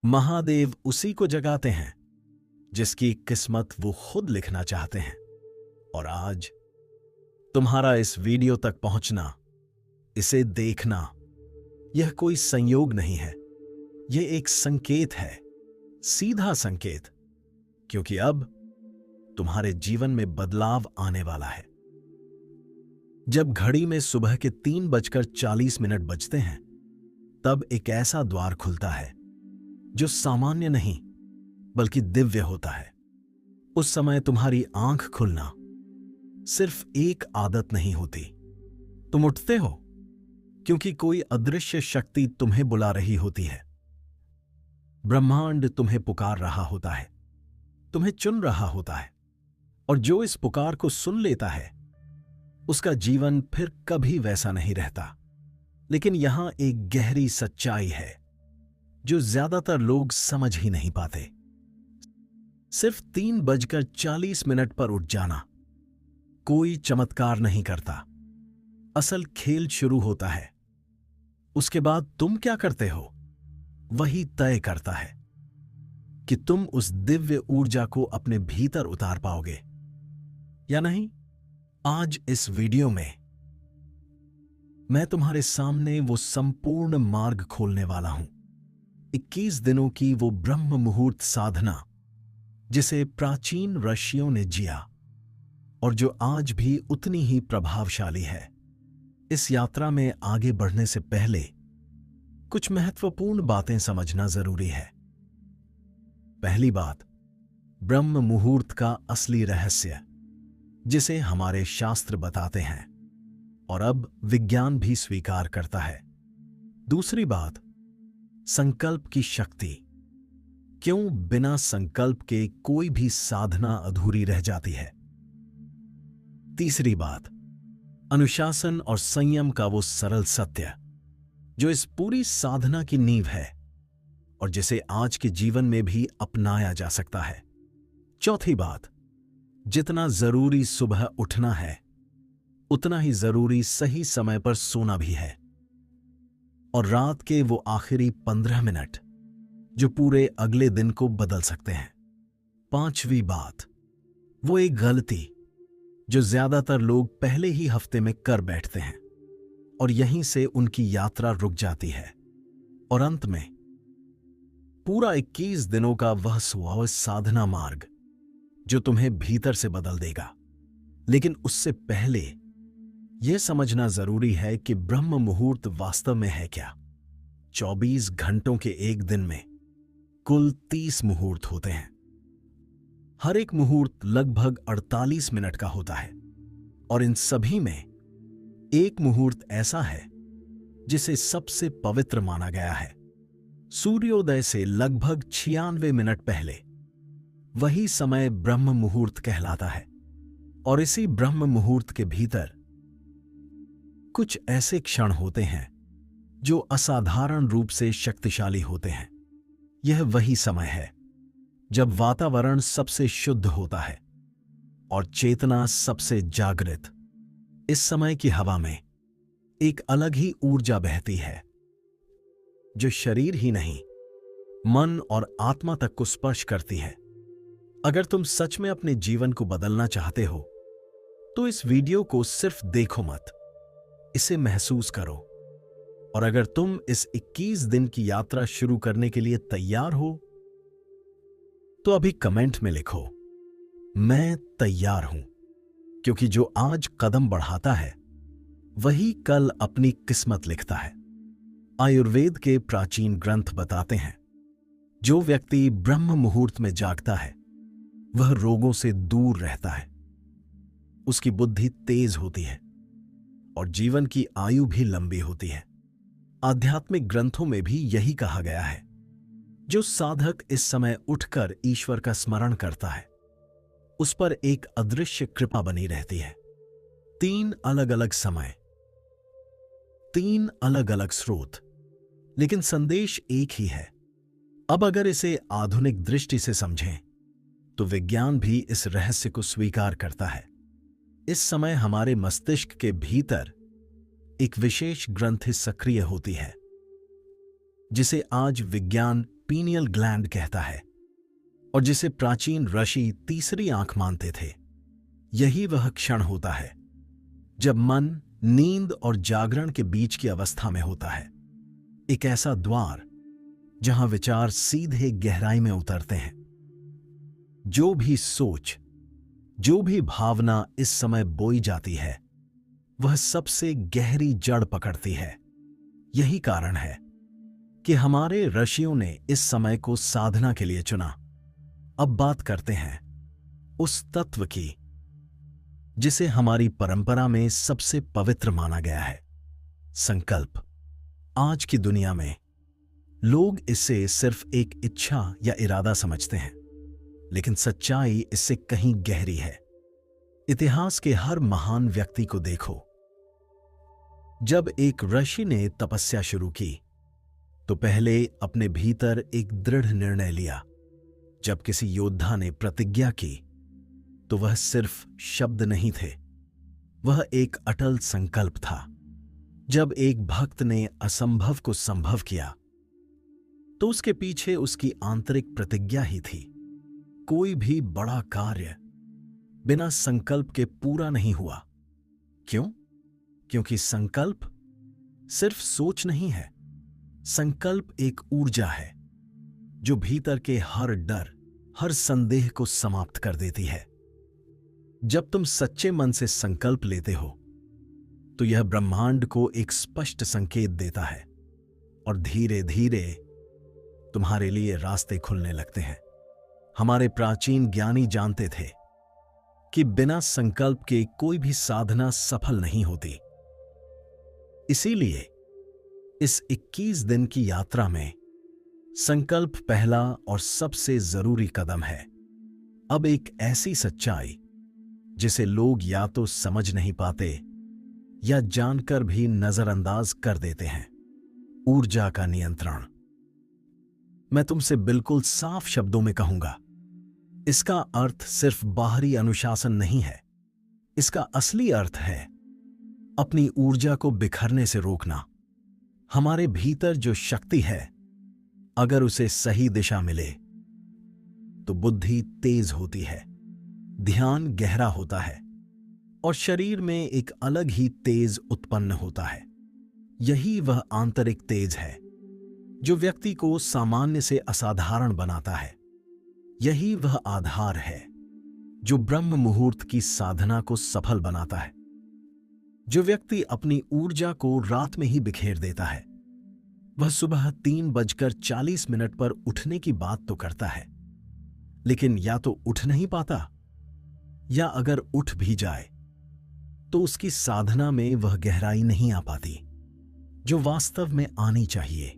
महादेव उसी को जगाते हैं जिसकी किस्मत वो खुद लिखना चाहते हैं। और आज तुम्हारा इस वीडियो तक पहुंचना, इसे देखना, यह कोई संयोग नहीं है, यह एक संकेत है, सीधा संकेत, क्योंकि अब तुम्हारे जीवन में बदलाव आने वाला है। जब घड़ी में सुबह के 3:40 बजते हैं, तब एक ऐसा द्वार खुलता है जो सामान्य नहीं बल्कि दिव्य होता है। उस समय तुम्हारी आंख खुलना सिर्फ एक आदत नहीं होती, तुम उठते हो क्योंकि कोई अदृश्य शक्ति तुम्हें बुला रही होती है। ब्रह्मांड तुम्हें पुकार रहा होता है, तुम्हें चुन रहा होता है, और जो इस पुकार को सुन लेता है उसका जीवन फिर कभी वैसा नहीं रहता। लेकिन यहां एक गहरी सच्चाई है जो ज्यादातर लोग समझ ही नहीं पाते। सिर्फ 3:40 पर उठ जाना कोई चमत्कार नहीं करता। असल खेल शुरू होता है। उसके बाद तुम क्या करते हो वही तय करता है कि तुम उस दिव्य ऊर्जा को अपने भीतर उतार पाओगे या नहीं। आज इस वीडियो में मैं तुम्हारे सामने वो संपूर्ण मार्ग खोलने वाला हूं। 21 दिनों की वो ब्रह्म मुहूर्त साधना जिसे प्राचीन ऋषियों ने जिया और जो आज भी उतनी ही प्रभावशाली है। इस यात्रा में आगे बढ़ने से पहले कुछ महत्वपूर्ण बातें समझना जरूरी है। पहली बात, ब्रह्म मुहूर्त का असली रहस्य जिसे हमारे शास्त्र बताते हैं और अब विज्ञान भी स्वीकार करता है। दूसरी बात, संकल्प की शक्ति, क्यों बिना संकल्प के कोई भी साधना अधूरी रह जाती है। तीसरी बात, अनुशासन और संयम का वो सरल सत्य जो इस पूरी साधना की नींव है और जिसे आज के जीवन में भी अपनाया जा सकता है। चौथी बात, जितना जरूरी सुबह उठना है उतना ही जरूरी सही समय पर सोना भी है, और रात के वो आखिरी 15 मिनट जो पूरे अगले दिन को बदल सकते हैं। पांचवी बात, वो एक गलती जो ज्यादातर लोग पहले ही हफ्ते में कर बैठते हैं और यहीं से उनकी यात्रा रुक जाती है। और अंत में पूरा 21 दिनों का वह स्वभाव साधना मार्ग जो तुम्हें भीतर से बदल देगा। लेकिन उससे पहले यह समझना जरूरी है कि ब्रह्म मुहूर्त वास्तव में है क्या। 24 घंटों के एक दिन में कुल 30 मुहूर्त होते हैं। हर एक मुहूर्त लगभग 48 मिनट का होता है और इन सभी में एक मुहूर्त ऐसा है जिसे सबसे पवित्र माना गया है। सूर्योदय से लगभग 96 मिनट पहले वही समय ब्रह्म मुहूर्त कहलाता है। और इसी ब्रह्म मुहूर्त के भीतर कुछ ऐसे क्षण होते हैं जो असाधारण रूप से शक्तिशाली होते हैं। यह वही समय है जब वातावरण सबसे शुद्ध होता है और चेतना सबसे जागृत। इस समय की हवा में एक अलग ही ऊर्जा बहती है जो शरीर ही नहीं, मन और आत्मा तक को स्पर्श करती है। अगर तुम सच में अपने जीवन को बदलना चाहते हो तो इस वीडियो को सिर्फ देखो मत, इसे महसूस करो। और अगर तुम इस 21 दिन की यात्रा शुरू करने के लिए तैयार हो तो अभी कमेंट में लिखो, मैं तैयार हूं। क्योंकि जो आज कदम बढ़ाता है वही कल अपनी किस्मत लिखता है। आयुर्वेद के प्राचीन ग्रंथ बताते हैं, जो व्यक्ति ब्रह्म मुहूर्त में जागता है वह रोगों से दूर रहता है, उसकी बुद्धि तेज होती है और जीवन की आयु भी लंबी होती है। आध्यात्मिक ग्रंथों में भी यही कहा गया है, जो साधक इस समय उठकर ईश्वर का स्मरण करता है उस पर एक अदृश्य कृपा बनी रहती है। 3 अलग अलग समय, 3 अलग अलग स्रोत, लेकिन संदेश एक ही है। अब अगर इसे आधुनिक दृष्टि से समझें तो विज्ञान भी इस रहस्य को स्वीकार करता है। इस समय हमारे मस्तिष्क के भीतर एक विशेष ग्रंथि सक्रिय होती है जिसे आज विज्ञान पीनियल ग्लैंड कहता है और जिसे प्राचीन ऋषि तीसरी आंख मानते थे। यही वह क्षण होता है जब मन नींद और जागरण के बीच की अवस्था में होता है, एक ऐसा द्वार जहां विचार सीधे गहराई में उतरते हैं। जो भी सोच, जो भी भावना इस समय बोई जाती है, वह सबसे गहरी जड़ पकड़ती है। यही कारण है कि हमारे ऋषियों ने इस समय को साधना के लिए चुना। अब बात करते हैं उस तत्व की जिसे हमारी परंपरा में सबसे पवित्र माना गया है, संकल्प। आज की दुनिया में लोग इसे सिर्फ एक इच्छा या इरादा समझते हैं, लेकिन सच्चाई इससे कहीं गहरी है। इतिहास के हर महान व्यक्ति को देखो। जब एक ऋषि ने तपस्या शुरू की तो पहले अपने भीतर एक दृढ़ निर्णय लिया। जब किसी योद्धा ने प्रतिज्ञा की तो वह सिर्फ शब्द नहीं थे, वह एक अटल संकल्प था। जब एक भक्त ने असंभव को संभव किया तो उसके पीछे उसकी आंतरिक प्रतिज्ञा ही थी। कोई भी बड़ा कार्य बिना संकल्प के पूरा नहीं हुआ। क्यों? क्योंकि संकल्प सिर्फ सोच नहीं है। संकल्प एक ऊर्जा है जो भीतर के हर डर, हर संदेह को समाप्त कर देती है। जब तुम सच्चे मन से संकल्प लेते हो तो यह ब्रह्मांड को एक स्पष्ट संकेत देता है और धीरे धीरे तुम्हारे लिए रास्ते खुलने लगते हैं। हमारे प्राचीन ज्ञानी जानते थे कि बिना संकल्प के कोई भी साधना सफल नहीं होती। इसीलिए इस 21 दिन की यात्रा में संकल्प पहला और सबसे जरूरी कदम है। अब एक ऐसी सच्चाई जिसे लोग या तो समझ नहीं पाते या जानकर भी नजरअंदाज कर देते हैं, ऊर्जा का नियंत्रण। मैं तुमसे बिल्कुल साफ शब्दों में कहूंगा, इसका अर्थ सिर्फ बाहरी अनुशासन नहीं है। इसका असली अर्थ है अपनी ऊर्जा को बिखरने से रोकना। हमारे भीतर जो शक्ति है, अगर उसे सही दिशा मिले तो बुद्धि तेज होती है, ध्यान गहरा होता है और शरीर में एक अलग ही तेज उत्पन्न होता है। यही वह आंतरिक तेज है जो व्यक्ति को सामान्य से असाधारण बनाता है। यही वह आधार है जो ब्रह्म मुहूर्त की साधना को सफल बनाता है। जो व्यक्ति अपनी ऊर्जा को रात में ही बिखेर देता है, वह सुबह 3:40 पर उठने की बात तो करता है, लेकिन या तो उठ नहीं पाता या अगर उठ भी जाए तो उसकी साधना में वह गहराई नहीं आ पाती जो वास्तव में आनी चाहिए।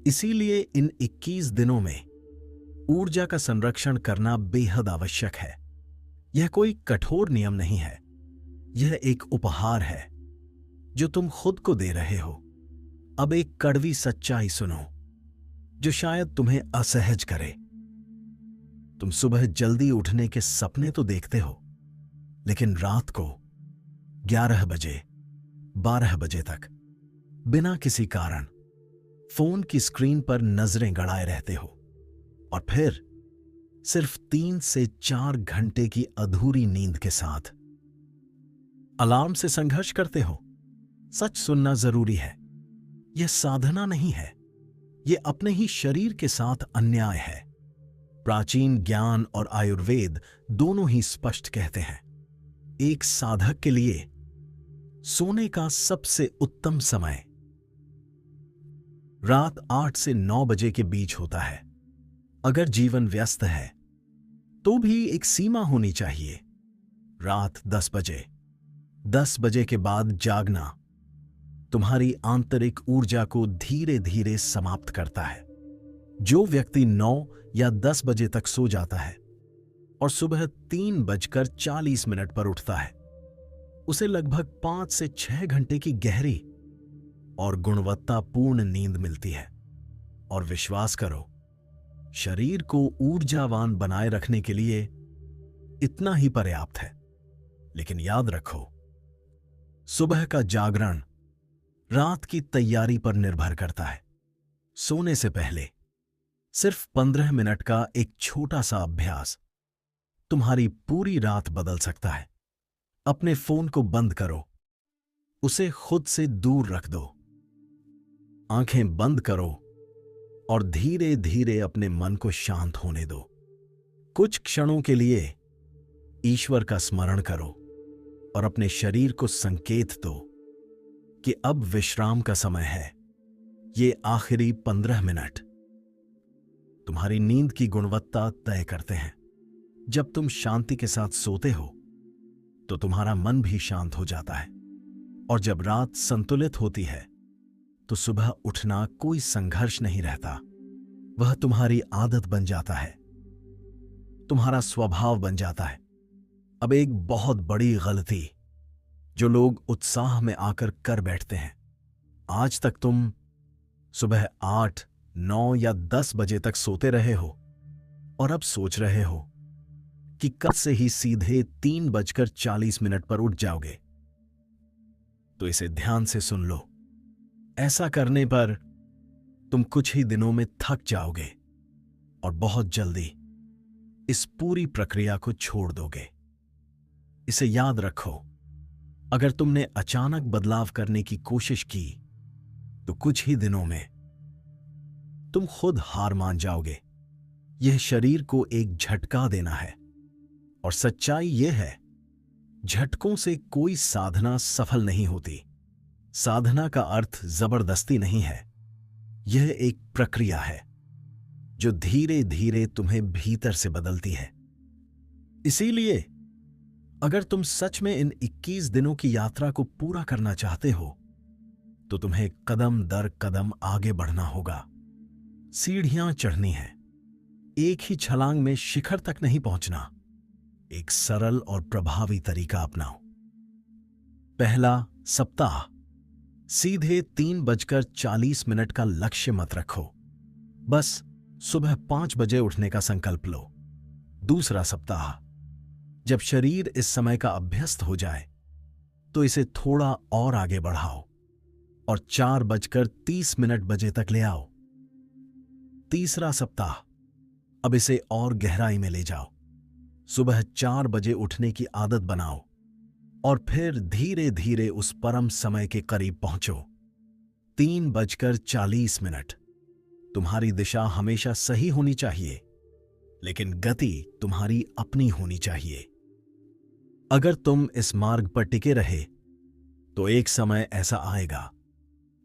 इसीलिए इन 21 दिनों में ऊर्जा का संरक्षण करना बेहद आवश्यक है। यह कोई कठोर नियम नहीं है, यह एक उपहार है जो तुम खुद को दे रहे हो। अब एक कड़वी सच्चाई सुनो जो शायद तुम्हें असहज करे। तुम सुबह जल्दी उठने के सपने तो देखते हो, लेकिन रात को 11 बजे, 12 बजे तक बिना किसी कारण फोन की स्क्रीन पर नजरें गड़ाए रहते हो और फिर सिर्फ 3 से 4 घंटे की अधूरी नींद के साथ अलार्म से संघर्ष करते हो। सच सुनना जरूरी है। यह साधना नहीं है, यह अपने ही शरीर के साथ अन्याय है। प्राचीन ज्ञान और आयुर्वेद दोनों ही स्पष्ट कहते हैं, एक साधक के लिए सोने का सबसे उत्तम समय रात 8 से 9 बजे के बीच होता है। अगर जीवन व्यस्त है तो भी एक सीमा होनी चाहिए। रात 10 बजे, 10 बजे के बाद जागना तुम्हारी आंतरिक ऊर्जा को धीरे धीरे समाप्त करता है। जो व्यक्ति 9 या 10 बजे तक सो जाता है और सुबह 3:40 पर उठता है, उसे लगभग 5 से 6 घंटे की गहरी और गुणवत्तापूर्ण नींद मिलती है। और विश्वास करो, शरीर को ऊर्जावान बनाए रखने के लिए इतना ही पर्याप्त है। लेकिन याद रखो, सुबह का जागरण रात की तैयारी पर निर्भर करता है। सोने से पहले सिर्फ 15 मिनट का एक छोटा सा अभ्यास तुम्हारी पूरी रात बदल सकता है। अपने फोन को बंद करो, उसे खुद से दूर रख दो, आंखें बंद करो और धीरे धीरे अपने मन को शांत होने दो। कुछ क्षणों के लिए ईश्वर का स्मरण करो और अपने शरीर को संकेत दो कि अब विश्राम का समय है। ये आखिरी 15 मिनट तुम्हारी नींद की गुणवत्ता तय करते हैं। जब तुम शांति के साथ सोते हो तो तुम्हारा मन भी शांत हो जाता है, और जब रात संतुलित होती है तो सुबह उठना कोई संघर्ष नहीं रहता। वह तुम्हारी आदत बन जाता है, तुम्हारा स्वभाव बन जाता है। अब एक बहुत बड़ी गलती जो लोग उत्साह में आकर कर बैठते हैं। आज तक तुम सुबह 8, 9 या 10 बजे तक सोते रहे हो और अब सोच रहे हो कि कल से ही सीधे 3:40 पर उठ जाओगे। तो इसे ध्यान से सुन लो। ऐसा करने पर तुम कुछ ही दिनों में थक जाओगे और बहुत जल्दी इस पूरी प्रक्रिया को छोड़ दोगे। इसे याद रखो, अगर तुमने अचानक बदलाव करने की कोशिश की तो कुछ ही दिनों में तुम खुद हार मान जाओगे। यह शरीर को एक झटका देना है, और सच्चाई यह है, झटकों से कोई साधना सफल नहीं होती। साधना का अर्थ जबरदस्ती नहीं है, यह एक प्रक्रिया है जो धीरे धीरे तुम्हें भीतर से बदलती है। इसीलिए अगर तुम सच में इन 21 दिनों की यात्रा को पूरा करना चाहते हो तो तुम्हें कदम दर कदम आगे बढ़ना होगा। सीढ़ियां चढ़नी है, एक ही छलांग में शिखर तक नहीं पहुंचना। एक सरल और प्रभावी तरीका अपनाओ। पहला सप्ताह, सीधे 3:40 का लक्ष्य मत रखो, बस सुबह 5 बजे उठने का संकल्प लो। दूसरा सप्ताह, जब शरीर इस समय का अभ्यस्त हो जाए तो इसे थोड़ा और आगे बढ़ाओ और 4:30 बजे तक ले आओ। तीसरा सप्ताह, अब इसे और गहराई में ले जाओ। सुबह 4 बजे उठने की आदत बनाओ और फिर धीरे धीरे उस परम समय के करीब पहुंचो। 3:40। तुम्हारी दिशा हमेशा सही होनी चाहिए, लेकिन गति तुम्हारी अपनी होनी चाहिए। अगर तुम इस मार्ग पर टिके रहे तो एक समय ऐसा आएगा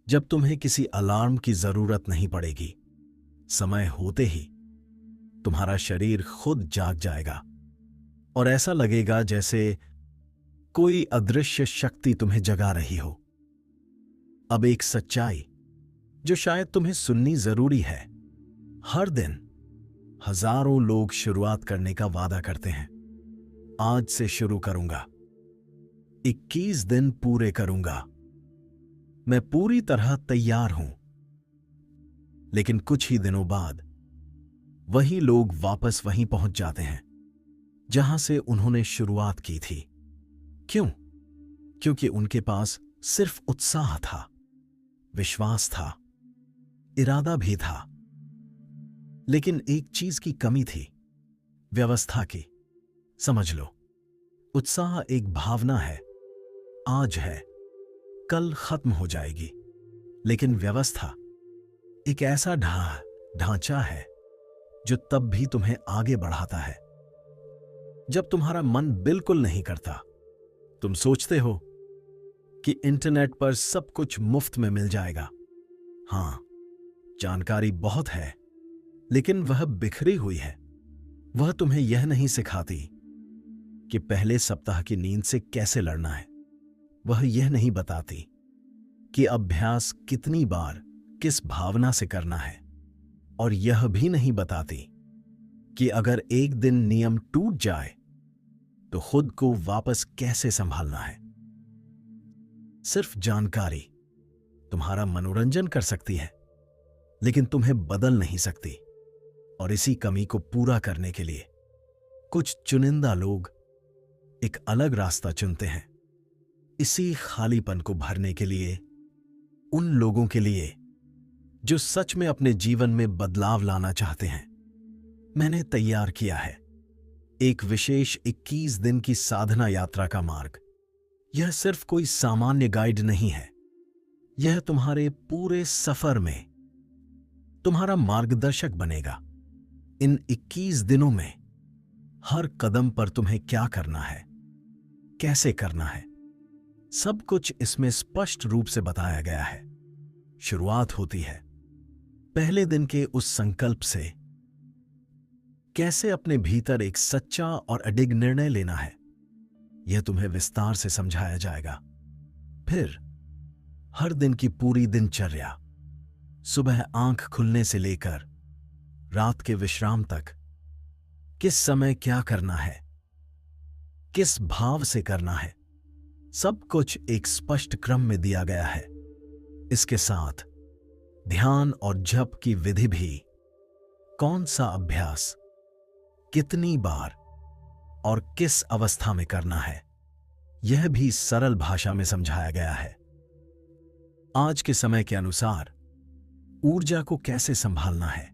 जब तुम्हें किसी अलार्म की जरूरत नहीं पड़ेगी। समय होते ही तुम्हारा शरीर खुद जाग जाएगा और ऐसा लगेगा जैसे कोई अदृश्य शक्ति तुम्हें जगा रही हो। अब एक सच्चाई जो शायद तुम्हें सुननी जरूरी है। हर दिन हजारों लोग शुरुआत करने का वादा करते हैं। आज से शुरू करूंगा, 21 दिन पूरे करूंगा, मैं पूरी तरह तैयार हूं। लेकिन कुछ ही दिनों बाद वही लोग वापस वहीं पहुंच जाते हैं जहां से उन्होंने शुरुआत की थी। क्यों? क्योंकि उनके पास सिर्फ उत्साह था, विश्वास था, इरादा भी था, लेकिन एक चीज की कमी थी, व्यवस्था की। समझ लो, उत्साह एक भावना है, आज है, कल खत्म हो जाएगी। लेकिन व्यवस्था एक ऐसा ढांचा है जो तब भी तुम्हें आगे बढ़ाता है जब तुम्हारा मन बिल्कुल नहीं करता। तुम सोचते हो कि इंटरनेट पर सब कुछ मुफ्त में मिल जाएगा। हां, जानकारी बहुत है, लेकिन वह बिखरी हुई है। वह तुम्हें यह नहीं सिखाती कि पहले सप्ताह की नींद से कैसे लड़ना है। वह यह नहीं बताती कि अभ्यास कितनी बार किस भावना से करना है, और यह भी नहीं बताती कि अगर एक दिन नियम टूट जाए तो खुद को वापस कैसे संभालना है। सिर्फ जानकारी तुम्हारा मनोरंजन कर सकती है, लेकिन तुम्हें बदल नहीं सकती। और इसी कमी को पूरा करने के लिए कुछ चुनिंदा लोग एक अलग रास्ता चुनते हैं। इसी खालीपन को भरने के लिए, उन लोगों के लिए जो सच में अपने जीवन में बदलाव लाना चाहते हैं, मैंने तैयार किया है एक विशेष 21 दिन की साधना यात्रा का मार्ग। यह सिर्फ कोई सामान्य गाइड नहीं है, यह तुम्हारे पूरे सफर में तुम्हारा मार्गदर्शक बनेगा। इन 21 दिनों में हर कदम पर तुम्हें क्या करना है, कैसे करना है, सब कुछ इसमें स्पष्ट रूप से बताया गया है। शुरुआत होती है पहले दिन के उस संकल्प से, कैसे अपने भीतर एक सच्चा और अडिग निर्णय लेना है, यह तुम्हें विस्तार से समझाया जाएगा। फिर हर दिन की पूरी दिनचर्या, सुबह आंख खुलने से लेकर रात के विश्राम तक, किस समय क्या करना है, किस भाव से करना है, सब कुछ एक स्पष्ट क्रम में दिया गया है। इसके साथ ध्यान और जप की विधि भी, कौन सा अभ्यास कितनी बार और किस अवस्था में करना है, यह भी सरल भाषा में समझाया गया है। आज के समय के अनुसार ऊर्जा को कैसे संभालना है,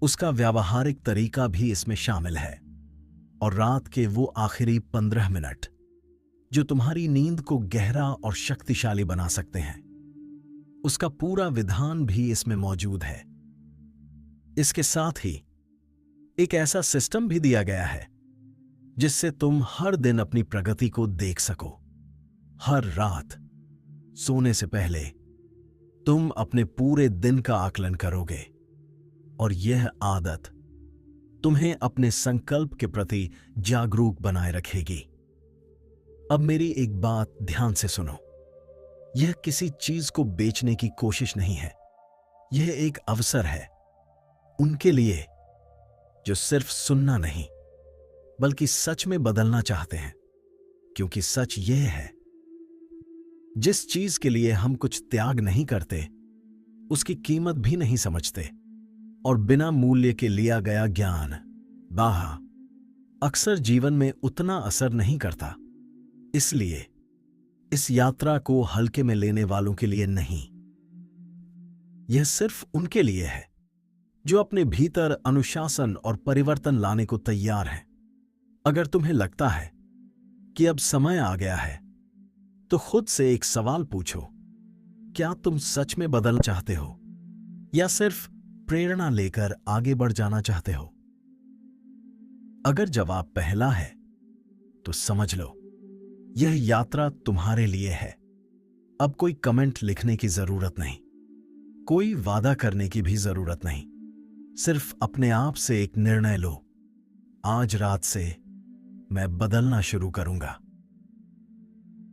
उसका व्यावहारिक तरीका भी इसमें शामिल है। और रात के वो आखिरी 15 मिनट जो तुम्हारी नींद को गहरा और शक्तिशाली बना सकते हैं, उसका पूरा विधान भी इसमें मौजूद है। इसके साथ ही एक ऐसा सिस्टम भी दिया गया है जिससे तुम हर दिन अपनी प्रगति को देख सको। हर रात सोने से पहले तुम अपने पूरे दिन का आकलन करोगे और यह आदत तुम्हें अपने संकल्प के प्रति जागरूक बनाए रखेगी। अब मेरी एक बात ध्यान से सुनो, यह किसी चीज को बेचने की कोशिश नहीं है, यह एक अवसर है उनके लिए जो सिर्फ सुनना नहीं बल्कि सच में बदलना चाहते हैं। क्योंकि सच यह है, जिस चीज के लिए हम कुछ त्याग नहीं करते उसकी कीमत भी नहीं समझते, और बिना मूल्य के लिया गया ज्ञान बाहा अक्सर जीवन में उतना असर नहीं करता। इसलिए इस यात्रा को हल्के में लेने वालों के लिए नहीं, यह सिर्फ उनके लिए है जो अपने भीतर अनुशासन और परिवर्तन लाने को तैयार हैं। अगर तुम्हें लगता है कि अब समय आ गया है, तो खुद से एक सवाल पूछो, क्या तुम सच में बदलना चाहते हो या सिर्फ प्रेरणा लेकर आगे बढ़ जाना चाहते हो? अगर जवाब पहला है तो समझ लो यह यात्रा तुम्हारे लिए है। अब कोई कमेंट लिखने की जरूरत नहीं, कोई वादा करने की भी जरूरत नहीं, सिर्फ अपने आप से एक निर्णय लो, आज रात से मैं बदलना शुरू करूंगा।